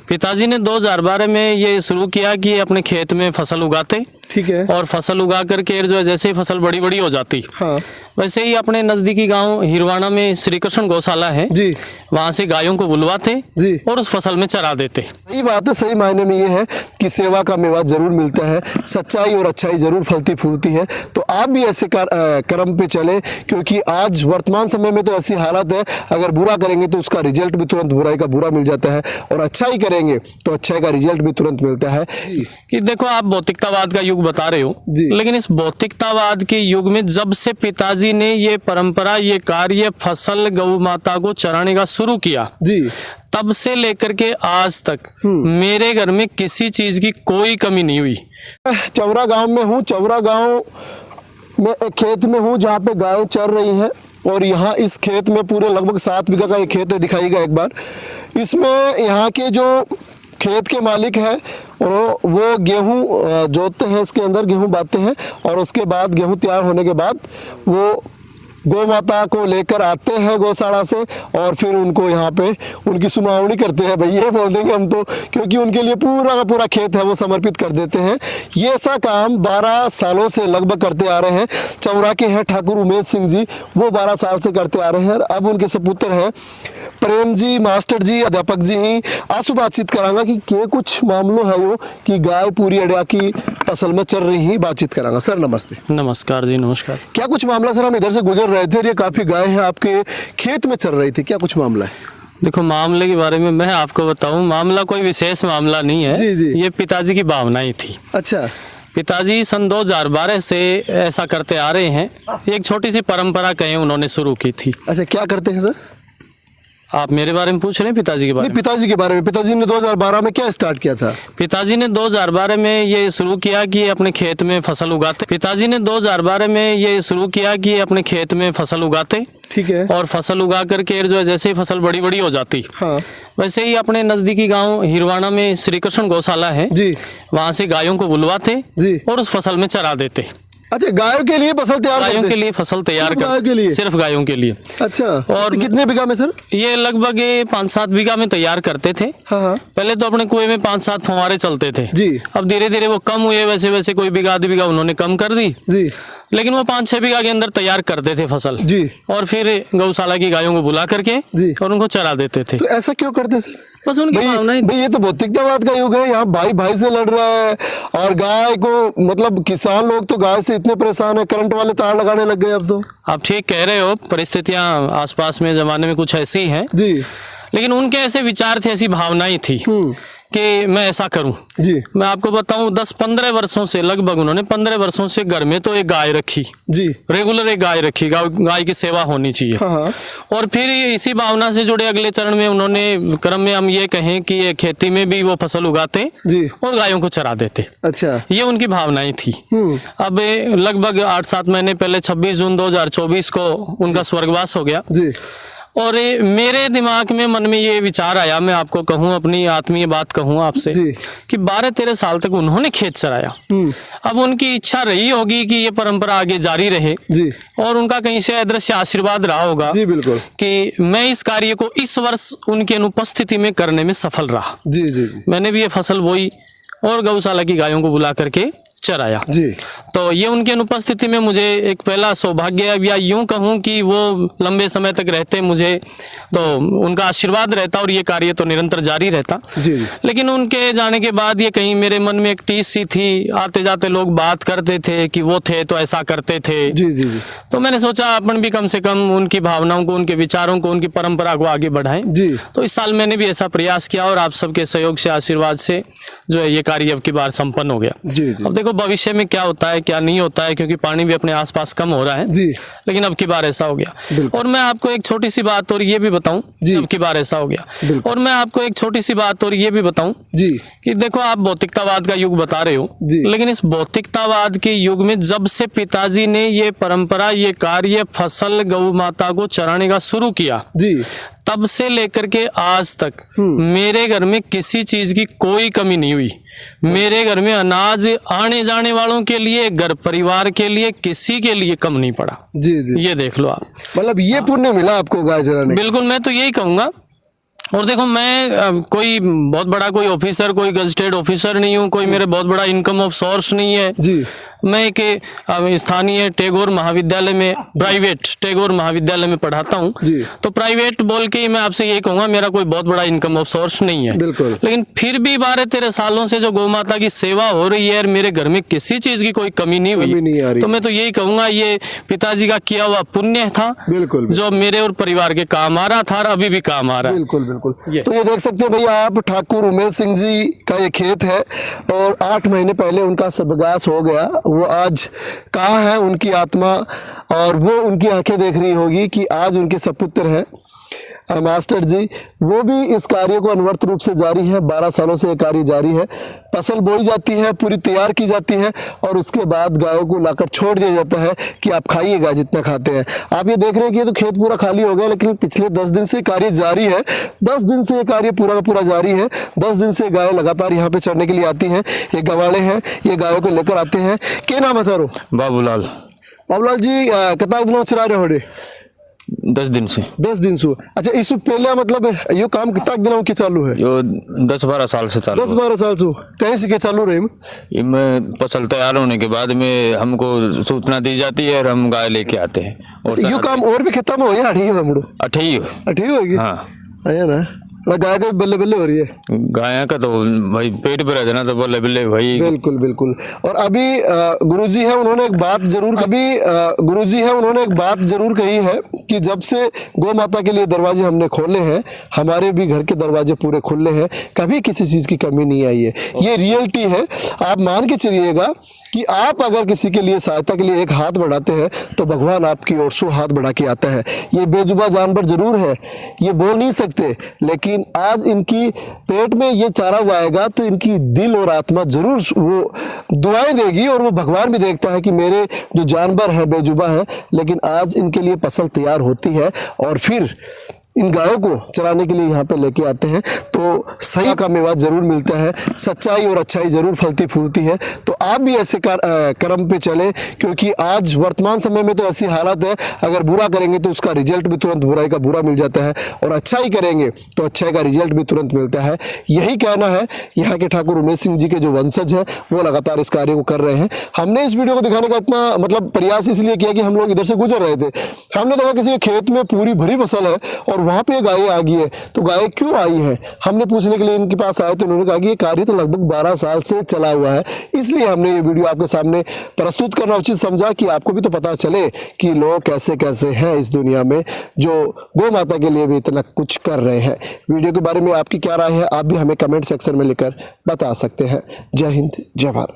पिताजी ने 2012 में ये शुरू किया कि अपने खेत में फसल उगाते, ठीक है। और फसल उगा करके जो है जैसे ही फसल बड़ी बड़ी हो जाती, हाँ। वैसे ही अपने नजदीकी गांव हिरवाना में श्री कृष्ण गौशाला है जी, वहां से गायों को बुलवाते जी, और उस फसल में चरा देते। सही बात है। सही मायने में ये है कि सेवा का मेवा जरूर मिलता है, सच्चाई और अच्छाई जरूर फलती फूलती है। तो आप भी ऐसे क्रम पे चलें, क्योंकि आज वर्तमान समय में तो ऐसी हालत है, अगर बुरा करेंगे तो उसका रिजल्ट भी तुरंत बुराई का बुरा मिल जाता है, और अच्छाई करेंगे तो अच्छाई का रिजल्ट भी तुरंत मिलता है। कि देखो, आप भौतिकतावाद का युग बता रहे हो, लेकिन इस भौतिकतावाद के युग में जब से पिताजी ने ये परंपरा, ये कार्य फसल गौ माता को चराने का शुरू किया जी, तब तब से लेकर के आज तक मेरे घर में किसी चीज की कोई कमी नहीं हुई। चौरा गांव में हूँ। चौरा गांव में एक खेत में हूँ जहाँ पे गाय चर रही हैं, और यहाँ इस खेत में पूरे लगभग 7 बीघा का एक खेत है, दिखाइएगा एक बार। इसमें यहाँ के जो खेत के मालिक हैं वो गेहूँ जोतते हैं, इसके अंदर गेहूँ बांधते हैं, और उसके बाद गेहूँ तैयार होने के बाद वो गौ माता को लेकर आते हैं गौशाला से, और फिर उनको यहाँ पे उनकी सुनावनी करते हैं, भाई ये बोल देंगे हम तो, क्योंकि उनके लिए पूरा का पूरा खेत है वो समर्पित कर देते हैं। ये ऐसा काम 12 सालों से लगभग करते आ रहे हैं। चौरा के हैं ठाकुर उमेश सिंह जी, वो 12 साल से करते आ रहे हैं। अब उनके सपुत्र हैं प्रेम जी, मास्टर जी, अध्यापक जी ही। आंसू बातचीत करांगा कि क्या कुछ मामलों है वो कि गाय पूरी अड़िया की फसल में चल रही ही, बातचीत करांगा। सर नमस्ते। नमस्कार जी, नमस्कार। क्या कुछ मामला सर? हम इधर से गुजर रहे थे, ये काफी गाय हैं आपके खेत में चल रही थी, क्या कुछ मामला है? देखो, मामले के बारे में मैं आपको बताऊं, मामला कोई विशेष मामला नहीं है। जी, जी। ये पिताजी की भावनाएं थी। अच्छा। पिताजी सन 2012 से ऐसा करते आ रहे हैं। एक छोटी सी परंपरा कहें उन्होंने शुरू की थी। अच्छा, क्या करते हैं सर? आप मेरे बारे में पूछ रहे हैं पिताजी के बारे में? पिताजी के बारे में। पिताजी ने 2012 में क्या स्टार्ट किया था? पिताजी ने 2012 में ये शुरू किया कि अपने खेत में फसल उगाते। पिताजी ने 2012 में ये शुरू किया कि अपने खेत में फसल उगाते, ठीक है। और फसल उगा करके जो है जैसे ही फसल बड़ी बड़ी हो जाती, हाँ। वैसे ही अपने नजदीकी गांव हिरवाना में श्री कृष्ण गौशाला है जी, वहां से गायों को बुलवाते जी, और उस फसल में चरा देते। अच्छा, गायों के लिए फसल तैयार करते? गायों के लिए फसल तैयार गायों के लिए? सिर्फ गायों के लिए। अच्छा। और कितने बीघा में सर? ये लगभग 5-7 बीघा में तैयार करते थे। हाँ, हाँ। पहले तो अपने कुएं में 5-7 फव्वारे चलते थे जी। अब धीरे धीरे वो कम हुए, वैसे वैसे कोई बीघा आधी बीघा उन्होंने कम कर दी जी, लेकिन वो 5-6 बीघा के अंदर तैयार करते थे फसल जी, और फिर गौशाला की गायों को बुला करके जी, और उनको चरा देते थे। तो ऐसा क्यों करते सर? बस उनकी भावना ही। भाई ये तो भौतिकतावाद का युग है, यहाँ भाई भाई से लड़ रहा है, और गाय को मतलब किसान लोग तो गाय से इतने परेशान है, करंट वाले तार लगाने लग गए अब तो। आप ठीक कह रहे हो, परिस्थितियां आसपास में जमाने में कुछ ऐसी हैं जी, लेकिन उनके ऐसे विचार थे, ऐसी भावनाएं थी कि मैं ऐसा करूं जी। मैं आपको बताऊं, 10-15 वर्षों से, लगभग उन्होंने 15 वर्षों से घर में तो एक गाय रखी जी, रेगुलर एक गाय रखी, गाय की सेवा होनी चाहिए। हाँ। और फिर इसी भावना से जुड़े अगले चरण में उन्होंने क्रम में हम ये कहें कि ये खेती में भी वो फसल उगाते जी, और गायों को चरा देते। अच्छा, ये उनकी भावनाएं थी। अब लगभग 8-7 महीने पहले 26 जून 2024 को उनका स्वर्गवास हो गया जी। और मेरे दिमाग में, मन में ये विचार आया, मैं आपको कहूँ, अपनी आत्मीय बात कहूँ आपसे कि 12-13 साल तक उन्होंने खेत चराया। अब उनकी इच्छा रही होगी कि ये परंपरा आगे जारी रहे जी, और उनका कहीं से अदृश्य आशीर्वाद रहा होगा जी, बिल्कुल, कि मैं इस कार्य को इस वर्ष उनकी अनुपस्थिति में करने में सफल रहा जी, जी, जी। मैंने भी ये फसल बोई और गौशाला की गायों को बुला करके चराया जी। तो ये उनकी अनुपस्थिति में मुझे एक पहला सौभाग्य, या यूं कहूं कि वो लंबे समय तक रहते, मुझे तो उनका आशीर्वाद रहता और ये कार्य तो निरंतर जारी रहता जी। लेकिन उनके जाने के बाद ये कहीं मेरे मन में एक टीस सी थी। आते जाते लोग बात करते थे कि वो थे तो ऐसा करते थे जी, जी, जी। तो मैंने सोचा अपन भी कम से कम उनकी भावनाओं को, उनके विचारों को, उनकी परंपरा को आगे बढ़ाएं जी। तो इस साल मैंने भी ऐसा प्रयास किया और आप सबके सहयोग से, आशीर्वाद से जो है ये कार्य अब की बार संपन्न हो गया जी, जी। अब देखो भविष्य में क्या होता है क्या नहीं होता है, क्योंकि पानी भी अपने आसपास कम हो रहा है जी। लेकिन अब की बार ऐसा हो गया। और मैं आपको एक छोटी सी बात और ये भी बताऊं, अब की बार ऐसा हो गया। और मैं आपको एक छोटी सी बात और ये भी बताऊं जी, कि देखो आप भौतिकतावाद का युग बता रहे हो, लेकिन इस भौतिकतावाद के युग में जब से पिताजी ने ये परंपरा, ये कार्य फसल गौ माता को चराने का शुरू किया जी, तब से लेकर के आज तक मेरे घर में किसी चीज की कोई कमी नहीं हुई। मेरे घर में अनाज आने जाने वालों के लिए, घर परिवार के लिए, किसी के लिए कम नहीं पड़ा जी, जी। ये देख लो आप, मतलब ये पुण्य मिला आपको गाय चराने? बिल्कुल, मैं तो यही कहूंगा। और देखो मैं कोई बहुत बड़ा कोई ऑफिसर, कोई गजेटेड ऑफिसर नहीं हूँ, कोई मेरे बहुत बड़ा इनकम ऑफ सोर्स नहीं है जी। मैं एक स्थानीय टैगोर महाविद्यालय में, प्राइवेट टैगोर महाविद्यालय में पढ़ाता हूँ। तो प्राइवेट बोल के ही मैं आपसे यही कहूँगा, मेरा कोई बहुत बड़ा इनकम ऑफ सोर्स नहीं है। बिल्कुल। लेकिन फिर भी 12-13 सालों से जो गौ माता की सेवा हो रही है, मेरे घर में किसी चीज की कोई कमी नहीं हुई। तो मैं तो यही कहूँगा, ये पिताजी का किया हुआ पुण्य था, बिल्कुल, जो मेरे और परिवार के काम आ रहा था और अभी भी काम आ रहा है। बिल्कुल बिल्कुल। तो ये देख सकते हैं भैया आप, ठाकुर उमेश सिंह जी का ये खेत है और 8 महीने पहले उनका स्वर्गवास हो गया। वो आज कहाँ है उनकी आत्मा, और वो उनकी आंखें देख रही होगी कि आज उनके सपुत्र हैं मास्टर जी, वो भी इस कार्य को अनवरत रूप से जारी है। 12 सालों से ये कार्य जारी है। फसल बोई जाती है, पूरी तैयार की जाती है और उसके बाद गायों को लाकर छोड़ दिया जाता है कि आप खाइएगा जितना खाते हैं। आप ये देख रहे हैं कि ये तो खेत पूरा खाली हो गया, लेकिन पिछले 10 दिन से कार्य जारी है। 10 दिन से ये कार्य पूरा का पूरा जारी है। 10 दिन से गायें लगातार यहाँ पे चढ़ने के लिए आती हैं। ये गवाले हैं, ये गायों को लेकर आते हैं। क्या नाम है तारो? बाबूलाल। बाबूलाल जी कितना दिनों चला रहे हो? 10 दिन से। 10 दिन से। अच्छा, इससे पहले मतलब ये काम कितना दिनों के चालू है? यो 10-12 साल से चालू। 10-12 साल से कहीं से के चालू रहे? इनमें फसल तैयार होने के बाद में हमको सूचना दी जाती है और हम गाय लेके आते हैं। और ये काम और भी खत्म हो या अठी हो? अठी होगी। हाँ आया ना, गाय का बल्ले बल्ले हो रही है। गाय का तो भाई पेट पे रहना तो बल्ले बल्ले भाई। बिल्कुल बिल्कुल। और अभी गुरुजी है, उन्होंने एक बात जरूर कही है कि जब से गौ माता के लिए दरवाजे हमने खोले हैं, हमारे भी घर के दरवाजे पूरे खुले हैं, कभी किसी चीज की कमी नहीं आई है। ये रियलिटी है। आप मान के चलिएगा कि आप अगर किसी के लिए सहायता के लिए एक हाथ बढ़ाते हैं तो भगवान आपकी ओर 100 हाथ बढ़ा के आता है। ये बेजुबान जानवर जरूर है, ये बोल नहीं सकते, लेकिन आज इनकी पेट में ये चारा जाएगा तो इनकी दिल और आत्मा जरूर वो दुआएं देगी। और वो भगवान भी देखता है कि मेरे जो जानवर है बेजुबा है, लेकिन आज इनके लिए फसल तैयार होती है और फिर इन गायों को चराने के लिए यहाँ पे लेके आते हैं तो सही का मेवा जरूर मिलता है। सच्चाई और अच्छाई जरूर फलती फूलती है। तो आप भी ऐसे कर्म पे चलें, क्योंकि आज वर्तमान समय में तो ऐसी हालत है, अगर बुरा करेंगे तो उसका रिजल्ट भी तुरंत बुराई का बुरा मिल जाता है, और अच्छाई करेंगे तो अच्छाई का रिजल्ट भी तुरंत मिलता है। यही कहना है यहाँ के ठाकुर उमेश सिंह जी के जो वंशज हैं, वो लगातार इस कार्य को कर रहे हैं। हमने इस वीडियो को दिखाने का इतना मतलब प्रयास इसलिए किया कि हम लोग इधर से गुजर रहे थे, हमने देखा किसी के खेत में पूरी भरी फसल है और वहां पे गाय आ गई है। तो गाय क्यों आई है, हमने पूछने के लिए इनके पास आए तो उन्होंने कहा कि ये कार्य तो लगभग 12 साल से चला हुआ है, इसलिए हमने ये वीडियो आपके सामने प्रस्तुत करना उचित समझा कि आपको भी तो पता चले कि लोग कैसे कैसे हैं इस दुनिया में जो गौ माता के लिए भी इतना कुछ कर रहे हैं। वीडियो के बारे में आपकी क्या राय है, आप भी हमें कमेंट सेक्शन में लिखकर बता सकते हैं। जय हिंद, जय भारत।